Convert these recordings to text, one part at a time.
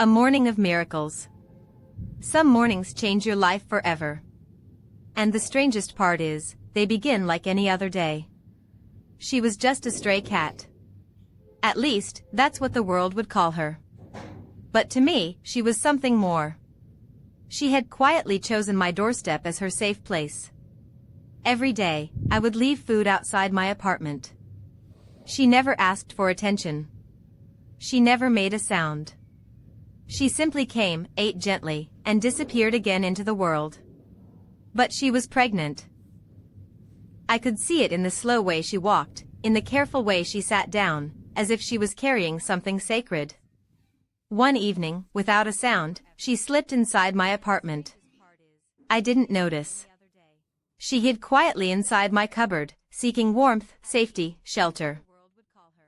A morning of miracles. Some mornings change your life forever. And the strangest part is, they begin like any other day. She was just a stray cat. At least, that's what the world would call her. But to me, she was something more. She had quietly chosen my doorstep as her safe place. Every day, I would leave food outside my apartment. She never asked for attention. She never made a sound. She simply came, ate gently, and disappeared again into the world. But she was pregnant. I could see it in the slow way she walked, in the careful way she sat down, as if she was carrying something sacred. One evening, without a sound, she slipped inside my apartment. I didn't notice. She hid quietly inside my cupboard, seeking warmth, safety, shelter.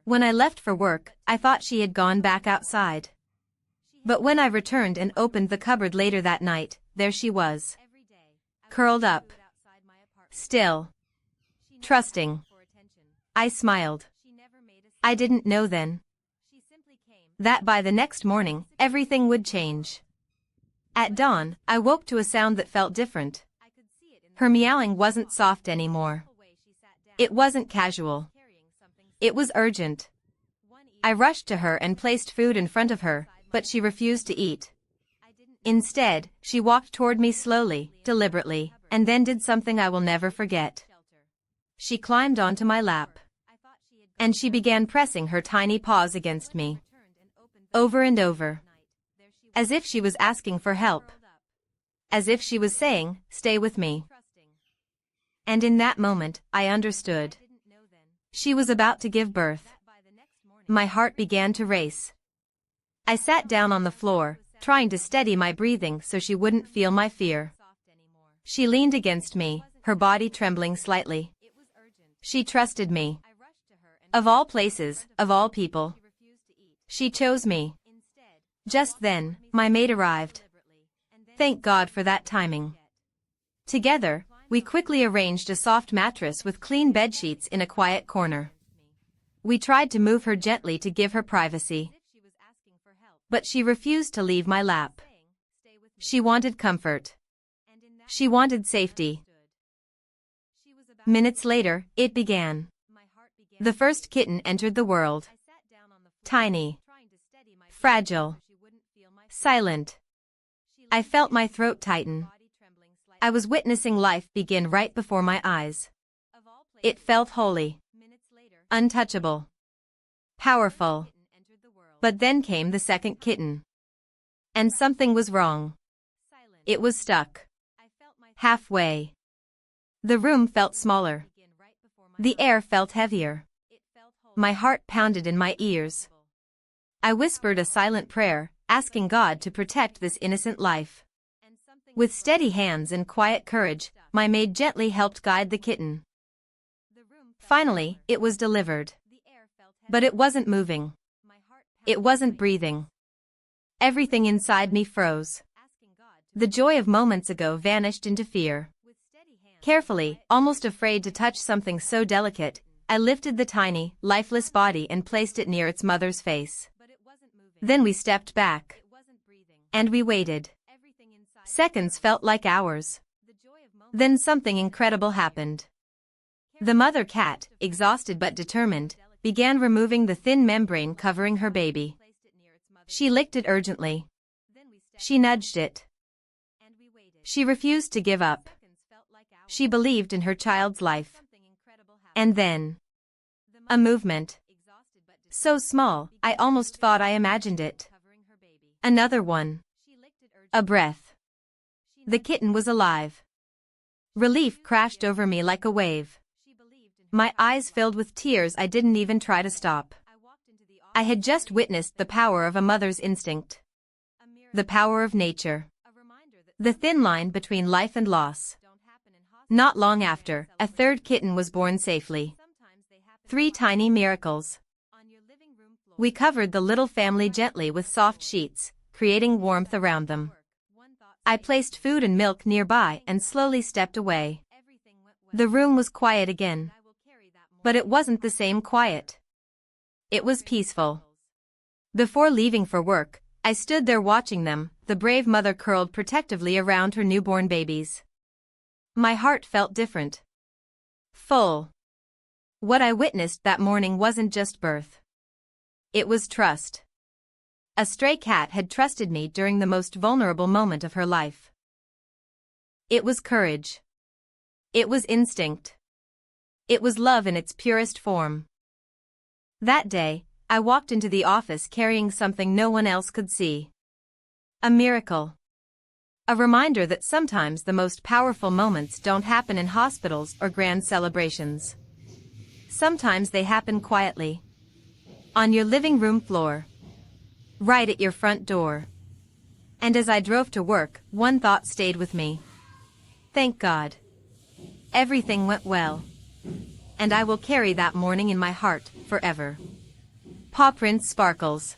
When I left for work, I thought she had gone back outside. But when I returned and opened the cupboard later that night, there she was. Curled up. Still. Trusting. I smiled. I didn't know then that by the next morning, everything would change. At dawn, I woke to a sound that felt different. Her meowing wasn't soft anymore. It wasn't casual. It was urgent. I rushed to her and placed food in front of her, but she refused to eat. Instead, she walked toward me slowly, deliberately, and then did something I will never forget. She climbed onto my lap. And she began pressing her tiny paws against me. Over and over. As if she was asking for help. As if she was saying, "Stay with me." And in that moment, I understood. She was about to give birth. My heart began to race. I sat down on the floor, trying to steady my breathing so she wouldn't feel my fear. She leaned against me, her body trembling slightly. She trusted me. Of all places, of all people. She chose me. Just then, my maid arrived. Thank God for that timing. Together, we quickly arranged a soft mattress with clean bedsheets in a quiet corner. We tried to move her gently to give her privacy. But she refused to leave my lap. She wanted comfort. She wanted safety. Minutes later, it began. The first kitten entered the world. Tiny. Fragile. Silent. I felt my throat tighten. I was witnessing life begin right before my eyes. It felt holy. Untouchable. Powerful. But then came the second kitten. And something was wrong. It was stuck. Halfway. The room felt smaller. The air felt heavier. My heart pounded in my ears. I whispered a silent prayer, asking God to protect this innocent life. With steady hands and quiet courage, my maid gently helped guide the kitten. Finally, it was delivered. But it wasn't moving. It wasn't breathing. Everything inside me froze. The joy of moments ago vanished into fear. Carefully, almost afraid to touch something so delicate, I lifted the tiny, lifeless body and placed it near its mother's face. Then we stepped back. And we waited. Seconds felt like hours. Then something incredible happened. The mother cat, exhausted but determined, began removing the thin membrane covering her baby. She licked it urgently. She nudged it. She refused to give up. She believed in her child's life. And then, a movement. So small, I almost thought I imagined it. Another one. A breath. The kitten was alive. Relief crashed over me like a wave. My eyes filled with tears. I didn't even try to stop. I had just witnessed the power of a mother's instinct. The power of nature. The thin line between life and loss. Not long after, a third kitten was born safely. 3 tiny miracles. We covered the little family gently with soft sheets, creating warmth around them. I placed food and milk nearby and slowly stepped away. The room was quiet again. But it wasn't the same quiet. It was peaceful. Before leaving for work, I stood there watching them, the brave mother curled protectively around her newborn babies. My heart felt different. Full. What I witnessed that morning wasn't just birth. It was trust. A stray cat had trusted me during the most vulnerable moment of her life. It was courage. It was instinct. It was love in its purest form. That day, I walked into the office carrying something no one else could see. A miracle. A reminder that sometimes the most powerful moments don't happen in hospitals or grand celebrations. Sometimes they happen quietly. On your living room floor. Right at your front door. And as I drove to work, one thought stayed with me. Thank God. Everything went well. And I will carry that morning in my heart forever. Paw Prints Sparkles.